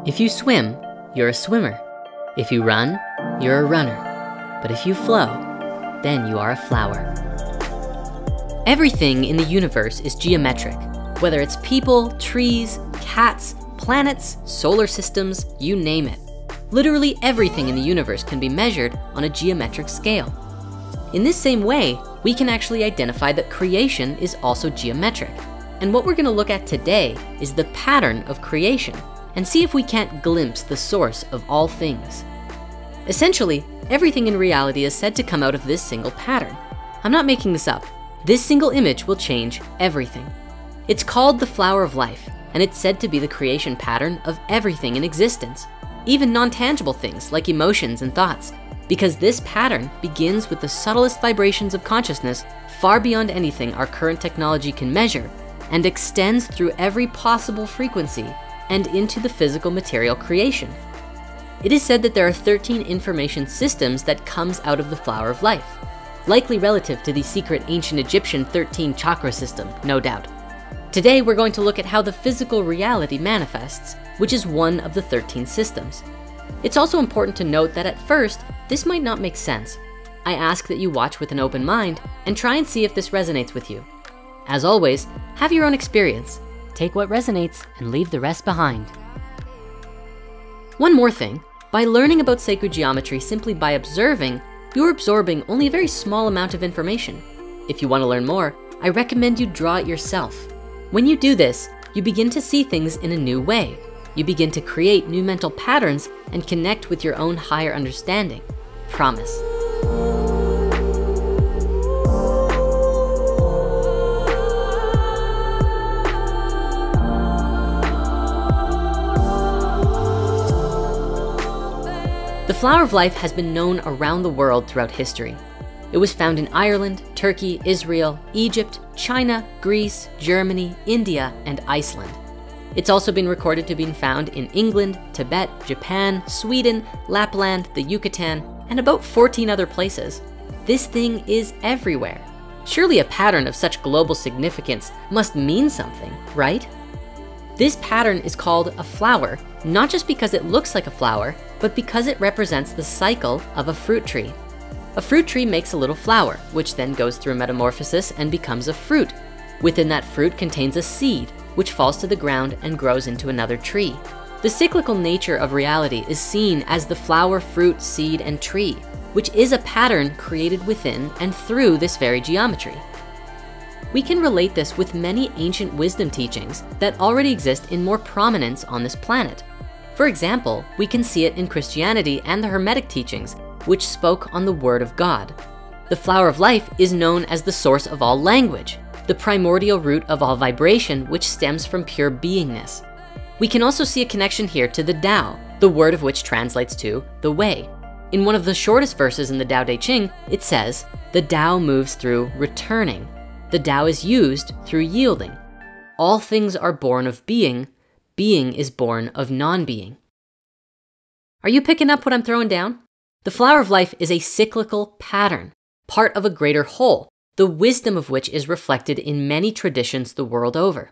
If you swim, you're a swimmer. If you run, you're a runner. But if you flow, then you are a flower. Everything in the universe is geometric, whether it's people, trees, cats, planets, solar systems, you name it. Literally everything in the universe can be measured on a geometric scale. In this same way, we can actually identify that creation is also geometric. And what we're gonna look at today is the pattern of creation and see if we can't glimpse the source of all things. Essentially, everything in reality is said to come out of this single pattern. I'm not making this up. This single image will change everything. It's called the flower of life, and it's said to be the creation pattern of everything in existence, even non-tangible things like emotions and thoughts, because this pattern begins with the subtlest vibrations of consciousness far beyond anything our current technology can measure, and extends through every possible frequency and into the physical material creation. It is said that there are 13 information systems that comes out of the flower of life, likely relative to the secret ancient Egyptian 13 chakra system, no doubt. Today, we're going to look at how the physical reality manifests, which is one of the 13 systems. It's also important to note that at first, this might not make sense. I ask that you watch with an open mind and try and see if this resonates with you. As always, have your own experience. Take what resonates and leave the rest behind. One more thing, by learning about sacred geometry simply by observing, you're absorbing only a very small amount of information. If you want to learn more, I recommend you draw it yourself. When you do this, you begin to see things in a new way. You begin to create new mental patterns and connect with your own higher understanding. Promise. The flower of life has been known around the world throughout history. It was found in Ireland, Turkey, Israel, Egypt, China, Greece, Germany, India, and Iceland. It's also been recorded to be found in England, Tibet, Japan, Sweden, Lapland, the Yucatan, and about 14 other places. This thing is everywhere. Surely a pattern of such global significance must mean something, right? This pattern is called a flower, not just because it looks like a flower, but because it represents the cycle of a fruit tree. A fruit tree makes a little flower, which then goes through metamorphosis and becomes a fruit. Within that fruit contains a seed, which falls to the ground and grows into another tree. The cyclical nature of reality is seen as the flower, fruit, seed, and tree, which is a pattern created within and through this very geometry. We can relate this with many ancient wisdom teachings that already exist in more prominence on this planet. For example, we can see it in Christianity and the Hermetic teachings, which spoke on the word of God. The flower of life is known as the source of all language, the primordial root of all vibration, which stems from pure beingness. We can also see a connection here to the Tao, the word of which translates to the way. In one of the shortest verses in the Tao Te Ching, it says, the Tao moves through returning. The Tao is used through yielding. All things are born of being. Being is born of non-being. Are you picking up what I'm throwing down? The flower of life is a cyclical pattern, part of a greater whole, the wisdom of which is reflected in many traditions the world over.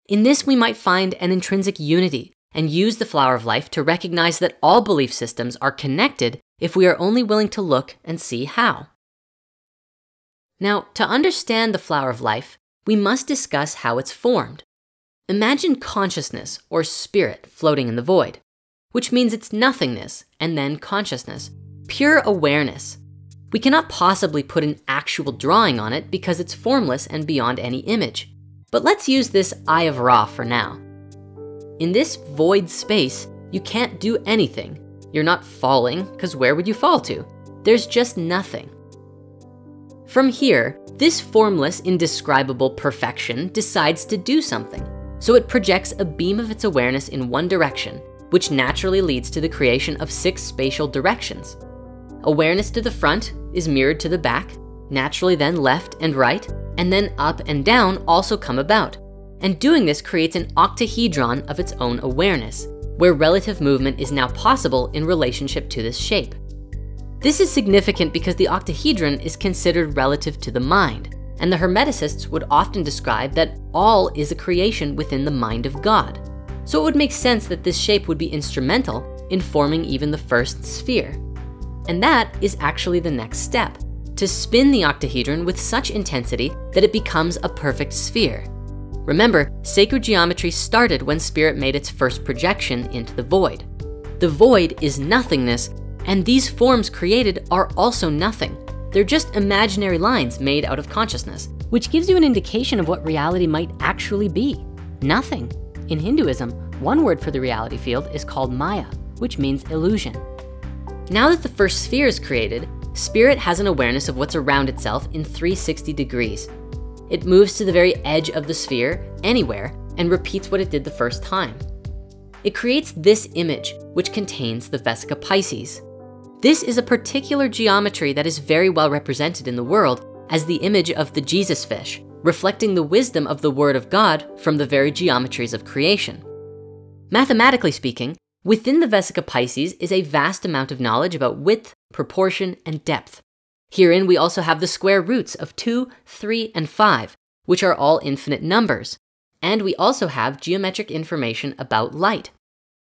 In this, we might find an intrinsic unity and use the flower of life to recognize that all belief systems are connected if we are only willing to look and see how. Now, to understand the flower of life, we must discuss how it's formed. Imagine consciousness or spirit floating in the void, which means it's nothingness and then consciousness, pure awareness. We cannot possibly put an actual drawing on it because it's formless and beyond any image. But let's use this Eye of Ra for now. In this void space, you can't do anything. You're not falling, because where would you fall to? There's just nothing. From here, this formless, indescribable perfection decides to do something. So it projects a beam of its awareness in one direction, which naturally leads to the creation of 6 spatial directions. Awareness to the front is mirrored to the back, naturally then left and right, and then up and down also come about. And doing this creates an octahedron of its own awareness, where relative movement is now possible in relationship to this shape. This is significant because the octahedron is considered relative to the mind, and the Hermeticists would often describe that all is a creation within the mind of God. so it would make sense that this shape would be instrumental in forming even the first sphere. And that is actually the next step, to spin the octahedron with such intensity that it becomes a perfect sphere. Remember, sacred geometry started when spirit made its first projection into the void. The void is nothingness, and these forms created are also nothing. They're just imaginary lines made out of consciousness, which gives you an indication of what reality might actually be. Nothing. In Hinduism, one word for the reality field is called Maya, which means illusion. Now that the first sphere is created, spirit has an awareness of what's around itself in 360 degrees. It moves to the very edge of the sphere, anywhere, and repeats what it did the first time. It creates this image, which contains the Vesica Pisces. This is a particular geometry that is very well represented in the world as the image of the Jesus fish, reflecting the wisdom of the Word of God from the very geometries of creation. Mathematically speaking, within the Vesica Pisces is a vast amount of knowledge about width, proportion, and depth. Herein, we also have the square roots of 2, 3, and 5, which are all infinite numbers. And we also have geometric information about light.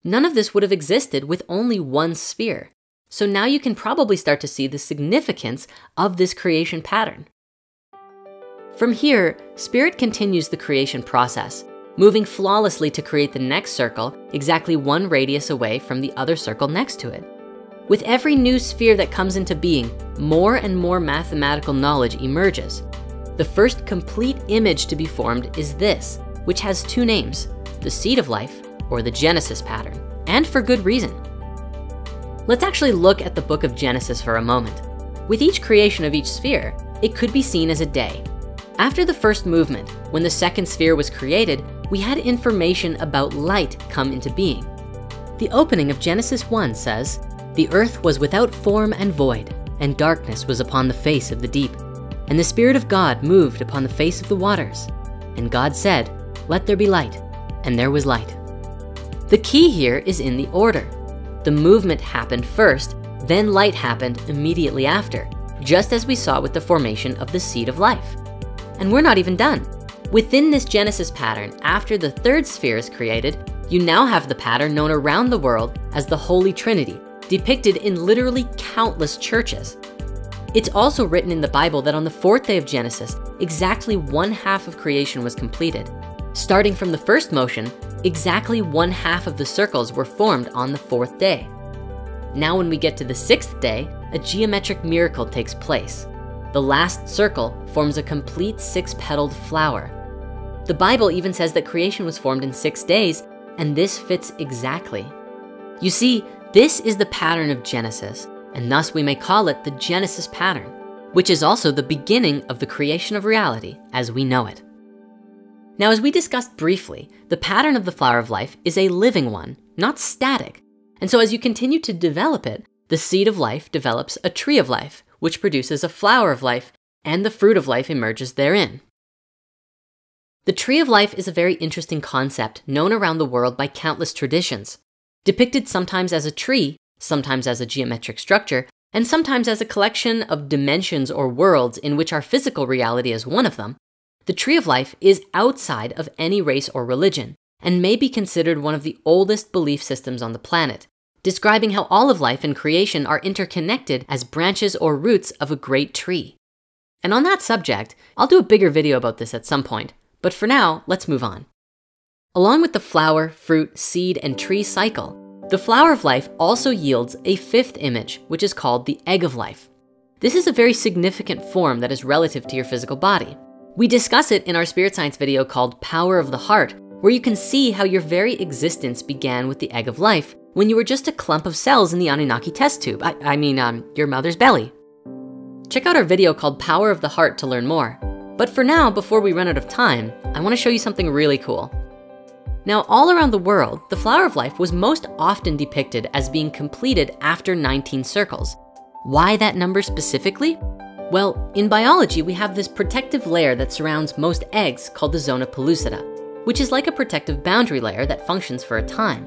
None of this would have existed with only one sphere. So now you can probably start to see the significance of this creation pattern. From here, spirit continues the creation process, moving flawlessly to create the next circle exactly 1 radius away from the other circle next to it. With every new sphere that comes into being, more and more mathematical knowledge emerges. The first complete image to be formed is this, which has 2 names, the seed of life or the Genesis pattern, and for good reason. Let's actually look at the book of Genesis for a moment. With each creation of each sphere, it could be seen as a day. After the first movement, when the second sphere was created, we had information about light come into being. The opening of Genesis 1 says, "The earth was without form and void, and darkness was upon the face of the deep. And the Spirit of God moved upon the face of the waters. And God said, let there be light, and there was light." The key here is in the order. The movement happened first, then light happened immediately after, just as we saw with the formation of the seed of life. And we're not even done. Within this Genesis pattern, after the third sphere is created, you now have the pattern known around the world as the Holy Trinity, depicted in literally countless churches. It's also written in the Bible that on the 4th day of Genesis, exactly 1/2 of creation was completed. Starting from the first motion, exactly 1/2 of the circles were formed on the 4th day. Now when we get to the 6th day, a geometric miracle takes place. The last circle forms a complete 6-petaled flower. The Bible even says that creation was formed in 6 days, and this fits exactly. You see, this is the pattern of Genesis, and thus we may call it the Genesis pattern, which is also the beginning of the creation of reality as we know it. Now, as we discussed briefly, the pattern of the flower of life is a living one, not static. And so as you continue to develop it, the seed of life develops a tree of life, which produces a flower of life, and the fruit of life emerges therein. The tree of life is a very interesting concept known around the world by countless traditions, depicted sometimes as a tree, sometimes as a geometric structure, and sometimes as a collection of dimensions or worlds in which our physical reality is one of them. The tree of life is outside of any race or religion and may be considered one of the oldest belief systems on the planet, describing how all of life and creation are interconnected as branches or roots of a great tree. And on that subject, I'll do a bigger video about this at some point, but for now, let's move on. Along with the flower, fruit, seed, and tree cycle, the flower of life also yields a 5th image, which is called the egg of life. This is a very significant form that is relative to your physical body. We discuss it in our spirit science video called Power of the Heart, where you can see how your very existence began with the egg of life when you were just a clump of cells in the Anunnaki test tube. I mean, your mother's belly. Check out our video called Power of the Heart to learn more. But for now, before we run out of time, I wanna show you something really cool. Now, all around the world, the flower of life was most often depicted as being completed after 19 circles. Why that number specifically? Well, in biology, we have this protective layer that surrounds most eggs called the zona pellucida, which is like a protective boundary layer that functions for a time.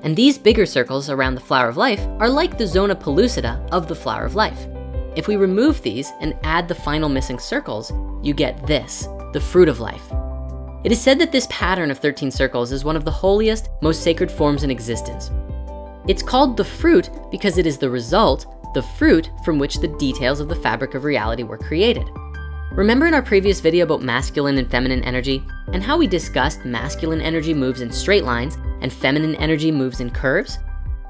And these bigger circles around the flower of life are like the zona pellucida of the flower of life. If we remove these and add the final missing circles, you get this, the fruit of life. It is said that this pattern of 13 circles is one of the holiest, most sacred forms in existence. It's called the fruit because it is the result, the fruit from which the details of the fabric of reality were created. Remember in our previous video about masculine and feminine energy and how we discussed masculine energy moves in straight lines and feminine energy moves in curves?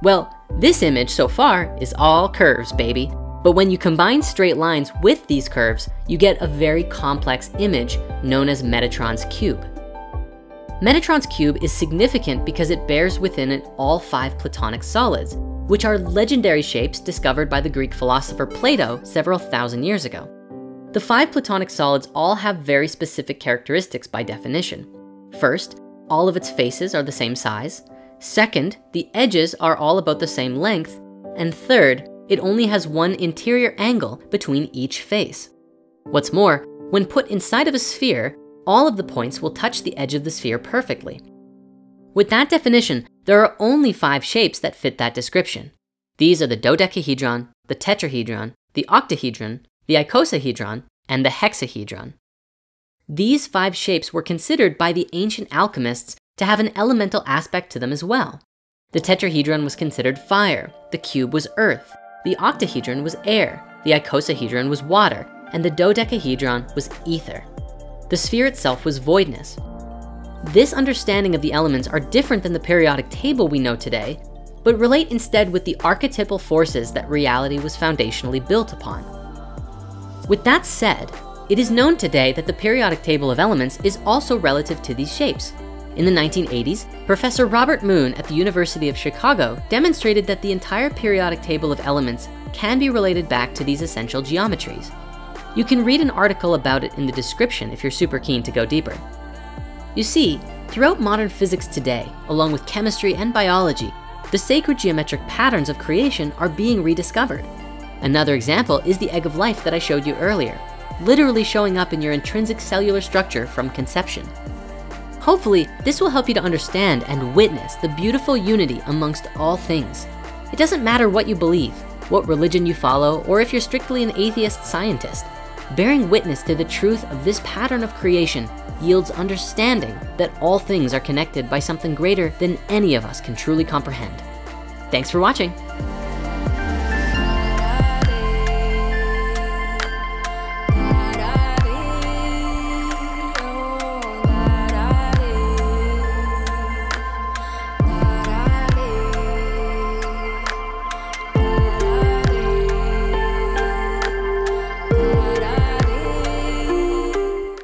Well, this image so far is all curves, baby. But when you combine straight lines with these curves, you get a very complex image known as Metatron's cube. Metatron's cube is significant because it bears within it all 5 Platonic solids, which are legendary shapes discovered by the Greek philosopher Plato several thousand years ago. The 5 Platonic solids all have very specific characteristics by definition. First, all of its faces are the same size. Second, the edges are all about the same length. And third, it only has one interior angle between each face. What's more, when put inside of a sphere, all of the points will touch the edge of the sphere perfectly. With that definition, there are only 5 shapes that fit that description. These are the dodecahedron, the tetrahedron, the octahedron, the icosahedron, and the hexahedron. These 5 shapes were considered by the ancient alchemists to have an elemental aspect to them as well. The tetrahedron was considered fire, the cube was earth, the octahedron was air, the icosahedron was water, and the dodecahedron was ether. The sphere itself was voidness. This understanding of the elements are different than the periodic table we know today, but relate instead with the archetypal forces that reality was foundationally built upon. With that said, it is known today that the periodic table of elements is also relative to these shapes. In the 1980s, Professor Robert Moon at the University of Chicago demonstrated that the entire periodic table of elements can be related back to these essential geometries. You can read an article about it in the description if you're super keen to go deeper. You see, throughout modern physics today, along with chemistry and biology, the sacred geometric patterns of creation are being rediscovered. Another example is the egg of life that I showed you earlier, literally showing up in your intrinsic cellular structure from conception. Hopefully, this will help you to understand and witness the beautiful unity amongst all things. It doesn't matter what you believe, what religion you follow, or if you're strictly an atheist scientist. Bearing witness to the truth of this pattern of creation yields understanding that all things are connected by something greater than any of us can truly comprehend. Thanks for watching.